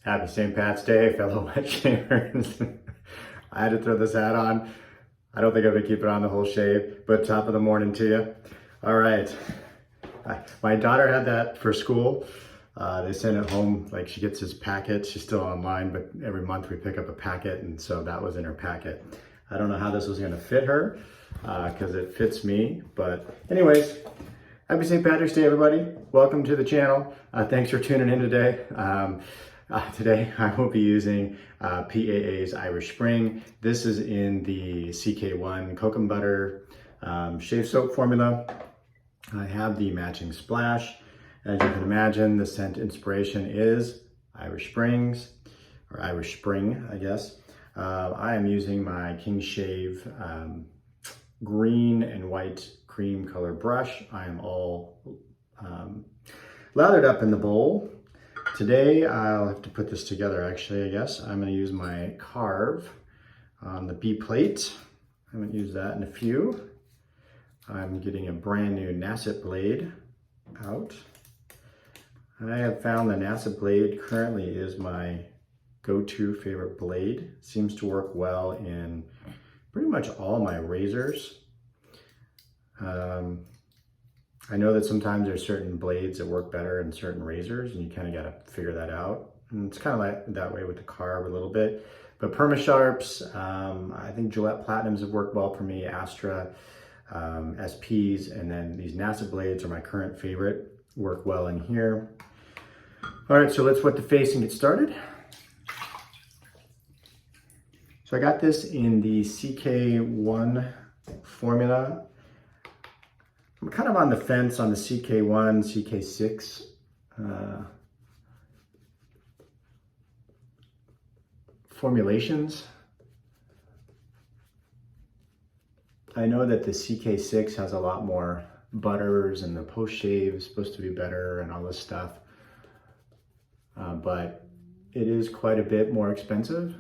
Happy St. Pat's Day, fellow wet shavers. I had to throw this hat on. I don't think I'm gonna keep it on the whole shave, but top of the morning to you. All right. My daughter had that for school. They sent it home, like she gets this packet. She's still online, but every month we pick up a packet, and so that was in her packet. I don't know how this was gonna fit her, because it fits me, but anyways, happy St. Patrick's Day, everybody. Welcome to the channel. Thanks for tuning in today. Today I will be using PAA's Irish Spring. This is in the CK1 Cocoa Butter shave soap formula. I have the matching splash. As you can imagine, the scent inspiration is Irish Springs, or Irish Spring, I guess. I am using my King Shave green and white cream color brush. I am all lathered up in the bowl. Today I'll have to put this together actually, I guess. I'm going to use my Karve on the B plate. I haven't used that in a few. I'm getting a brand new Nasset blade out. I have found the Nasset blade currently is my go-to favorite blade. Seems to work well in pretty much all my razors. I know that sometimes there's certain blades that work better in certain razors, and you kind of got to figure that out. And it's kind of like that way with the Karve a little bit. But Perma-Sharps, I think Gillette Platinums have worked well for me, Astra, SPs, and then these Nasset blades are my current favorite, work well in here. All right, so let's wet the face and get started. So I got this in the CK1 formula. I'm kind of on the fence on the CK1, CK6 formulations. I know that the CK6 has a lot more butters and the post-shave is supposed to be better and all this stuff. But it is quite a bit more expensive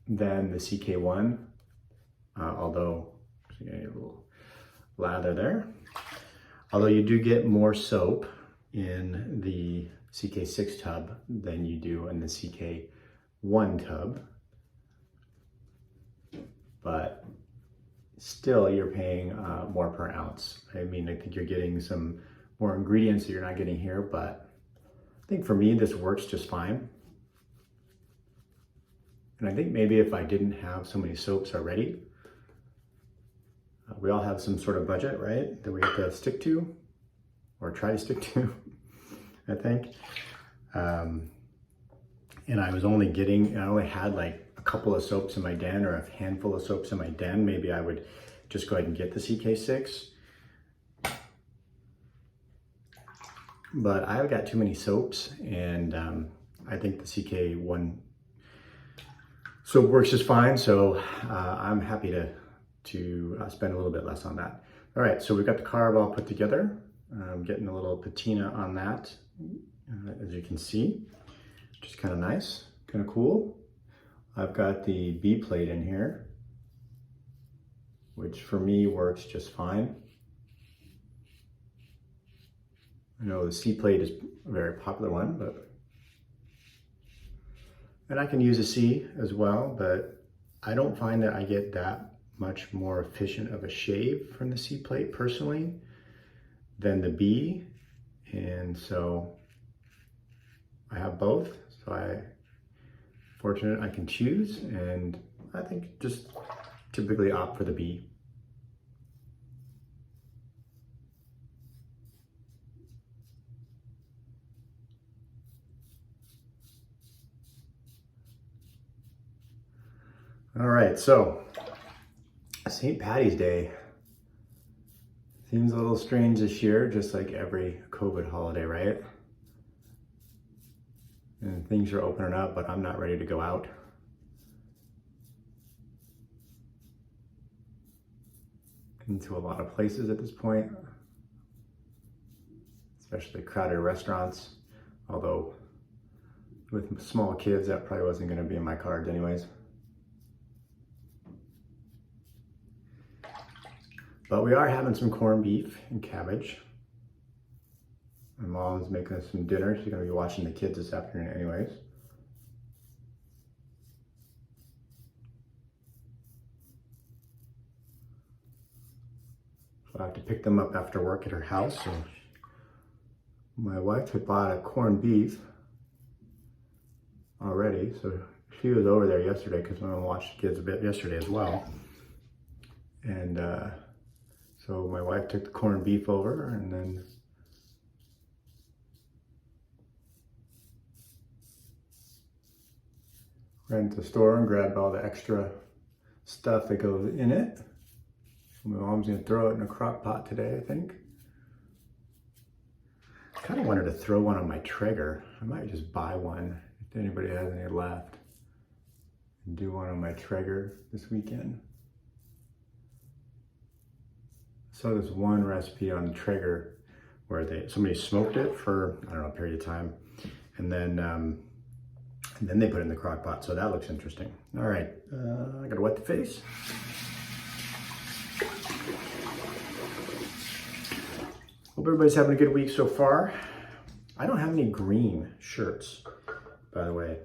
than the CK1, although you get a little lather there. Although you do get more soap in the CK6 tub than you do in the CK1 tub. But still you're paying more per ounce. I mean, I think you're getting some more ingredients that you're not getting here, but I think for me this works just fine. And I think maybe if I didn't have so many soaps already, we all have some sort of budget, right, that we have to stick to, or try to stick to, I think. And I only had like a couple of soaps in my den, or a handful of soaps in my den. Maybe I would just go ahead and get the CK6. But I've got too many soaps, and I think the CK1 soap works just fine, so I'm happy to spend a little bit less on that. All right, so we've got the Karve all put together. I'm getting a little patina on that, as you can see, which is kind of nice, kind of cool. I've got the B plate in here, which for me works just fine. I know the C plate is a very popular one, and I can use a C as well, but I don't find that I get that much more efficient of a shave from the C plate personally than the B. And so I have both. So I'm fortunate I can choose, and I think just typically opt for the B. All right, so St. Patty's Day seems a little strange this year, just like every COVID holiday, right? And things are opening up, but I'm not ready to go out. Into a lot of places at this point, especially crowded restaurants, although with small kids, that probably wasn't going to be in my cards anyways. But we are having some corned beef and cabbage. My mom's making us some dinner. She's gonna be watching the kids this afternoon anyways. So I have to pick them up after work at her house. So my wife had bought a corned beef already. So she was over there yesterday because my mom watched the kids a bit yesterday as well. And so my wife took the corned beef over and then ran to the store and grabbed all the extra stuff that goes in it. My mom's gonna throw it in a crock pot today, I think. I kind of wanted to throw one on my Traeger. I might just buy one if anybody has any left and do one on my Traeger this weekend. So there's one recipe on the Traeger where somebody smoked it for, I don't know, a period of time. And then they put it in the crock pot. So that looks interesting. All right, I gotta wet the face. Hope everybody's having a good week so far. I don't have any green shirts, by the way.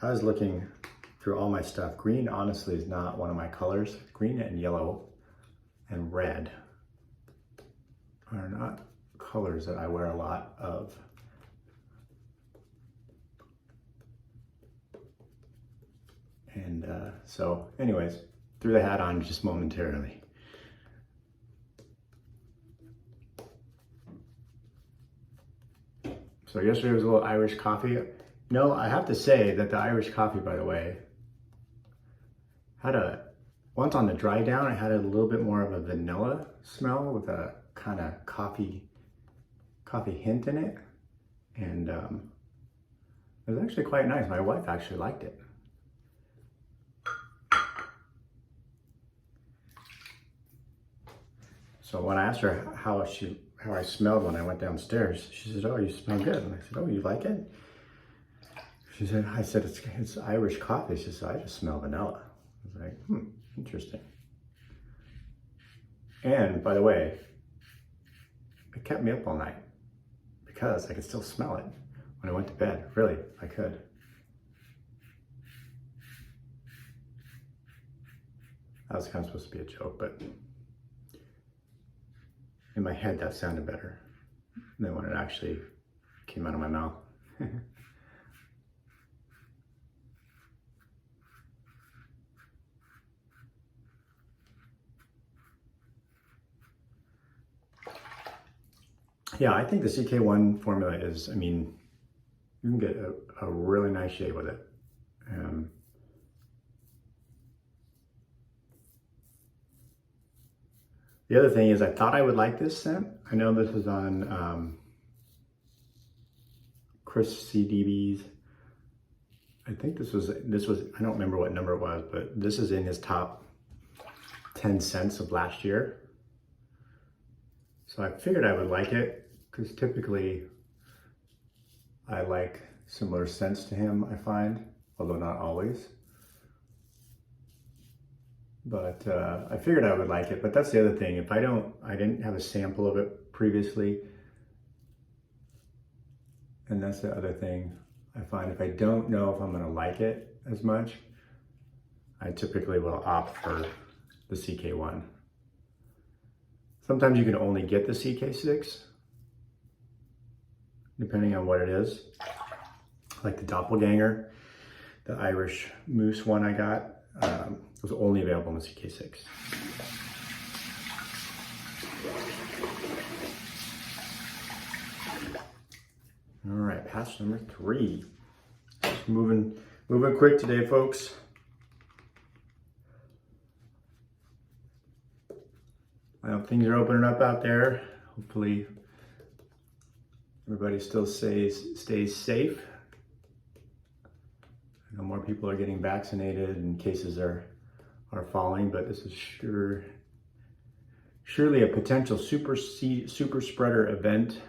I was looking through all my stuff. Green honestly is not one of my colors. Green and yellow and red are not colors that I wear a lot of. And so anyways, threw the hat on just momentarily. So yesterday was a little Irish coffee. No, I have to say that the Irish coffee, by the way, once on the dry down, it had a little bit more of a vanilla smell with a kind of coffee hint in it. And it was actually quite nice. My wife actually liked it. So when I asked her how I smelled when I went downstairs, she said, "Oh, you smell good." And I said, "Oh, you like it?" I said, it's Irish coffee. She said, "I just smell vanilla." I was like, interesting. And by the way, it kept me up all night because I could still smell it when I went to bed. Really, I could. That was kind of supposed to be a joke, but in my head that sounded better than when it actually came out of my mouth. Yeah, I think the CK1 formula is, I mean, you can get a really nice shade with it. The other thing is I thought I would like this scent. I know this is on Chris CDB's. I think this was, I don't remember what number it was, but this is in his top 10 scents of last year. So I figured I would like it because typically I like similar scents to him, I find, although not always. But I figured I would like it, but that's the other thing. If I didn't have a sample of it previously, and that's the other thing I find. If I don't know if I'm gonna like it as much, I typically will opt for the CK1. Sometimes you can only get the CK6, depending on what it is. Like the Doppelganger, the Irish Moose one I got, was only available in the CK6. All right, patch number 3. Just moving quick today, folks. I know things are opening up out there. Hopefully everybody still stays safe. I know more people are getting vaccinated and cases are falling, but this is surely a potential super spreader event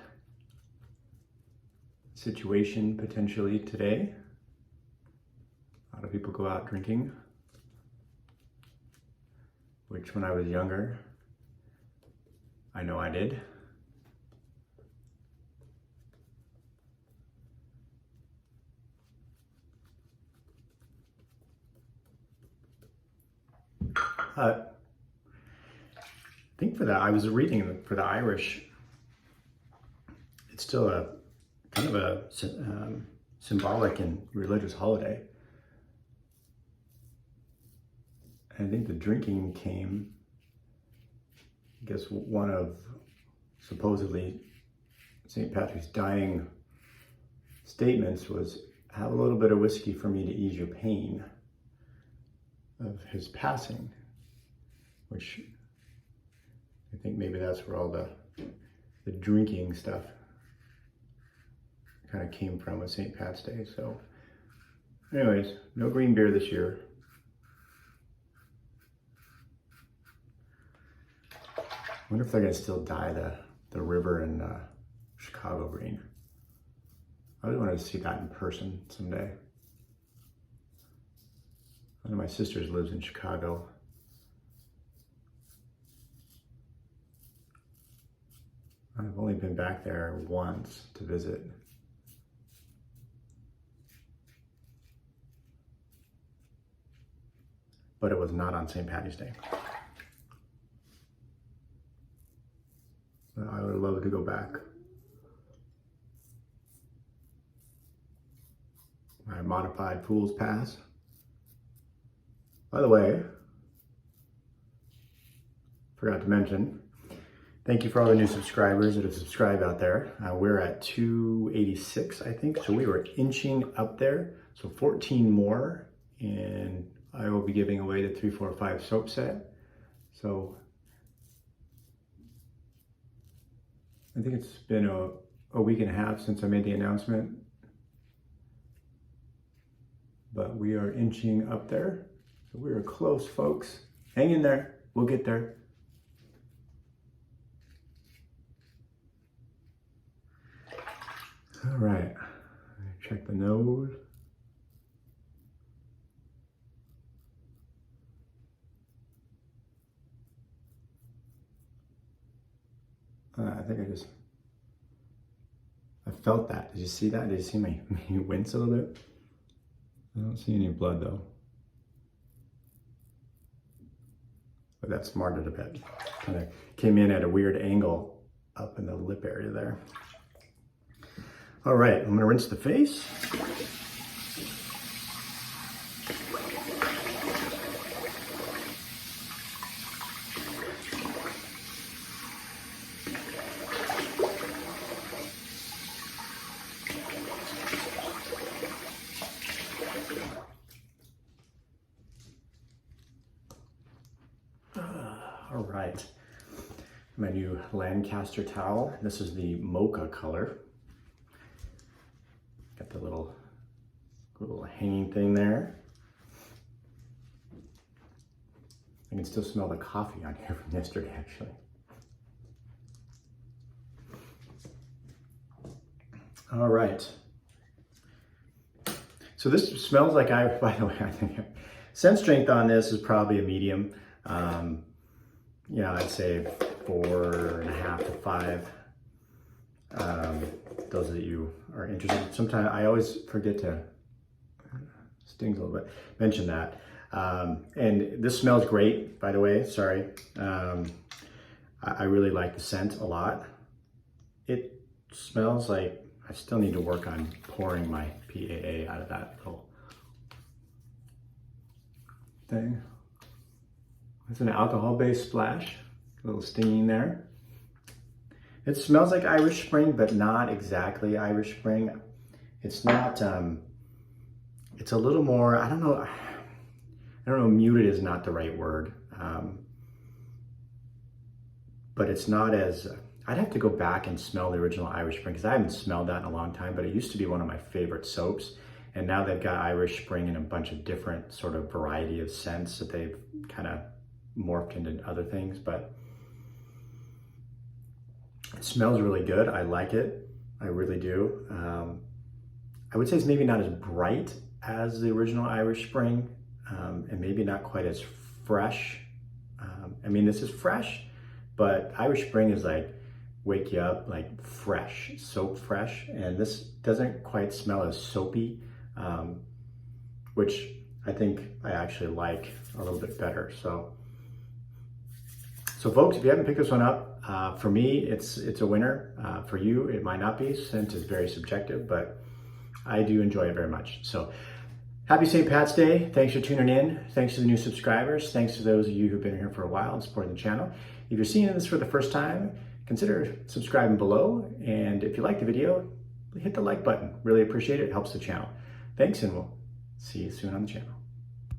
situation potentially today. A lot of people go out drinking, which when I was younger, I know I did. But I think for that, I was reading for the Irish, it's still a kind of a symbolic and religious holiday. And I think the drinking came, I guess one of supposedly St. Patrick's dying statements was, have a little bit of whiskey for me to ease your pain of his passing, which I think maybe that's where all the drinking stuff kind of came from with St. Pat's Day. So anyways, no green beer this year. I wonder if they're gonna still dye the river in Chicago green. I really wanted to see that in person someday. One of my sisters lives in Chicago. I've only been back there once to visit. But it was not on St. Patty's Day. I would love to go back. My modified Fool's Pass. By the way, forgot to mention, thank you for all the new subscribers that have subscribed out there. We're at 286, I think, so we were inching up there. So 14 more, and I will be giving away the 345 soap set. So I think it's been a week and a half since I made the announcement, but we are inching up there. So we are close, folks. Hang in there, we'll get there. All right, check the nose. I think I felt that. Did you see that? Did you see me wince a little bit? I don't see any blood though. But that smarted a bit. Kind of came in at a weird angle up in the lip area there. All right, I'm gonna rinse the face. All right, my new Lancaster towel. This is the mocha color. Got the little hanging thing there. I can still smell the coffee on here from yesterday, actually. All right. So this smells like by the way, I think scent strength on this is probably a medium. You know, I'd say 4.5 to 5. Those that you are interested. Sometimes I always forget to, stings a little bit, mention that. And this smells great, by the way, sorry. I really like the scent a lot. It smells like, I still need to work on pouring my PAA out of that little thing. It's an alcohol-based splash, a little stinging there. It smells like Irish Spring, but not exactly Irish Spring. It's not, it's a little more, I don't know, muted is not the right word. But it's not as, I'd have to go back and smell the original Irish Spring because I haven't smelled that in a long time, but it used to be one of my favorite soaps. And now they've got Irish Spring in a bunch of different sort of variety of scents that they've kind of morphed into other things, but it smells really good. I like it. I really do. I would say it's maybe not as bright as the original Irish Spring, and maybe not quite as fresh. I mean, this is fresh, but Irish Spring is like wake you up, like fresh, soap fresh, and this doesn't quite smell as soapy, which I think I actually like a little bit better. So So folks, if you haven't picked this one up, for me, it's a winner. For you, it might not be, since it's very subjective, but I do enjoy it very much. So happy St. Pat's Day. Thanks for tuning in. Thanks to the new subscribers. Thanks to those of you who've been here for a while and supporting the channel. If you're seeing this for the first time, consider subscribing below. And if you like the video, hit the like button. Really appreciate it. It helps the channel. Thanks, and we'll see you soon on the channel.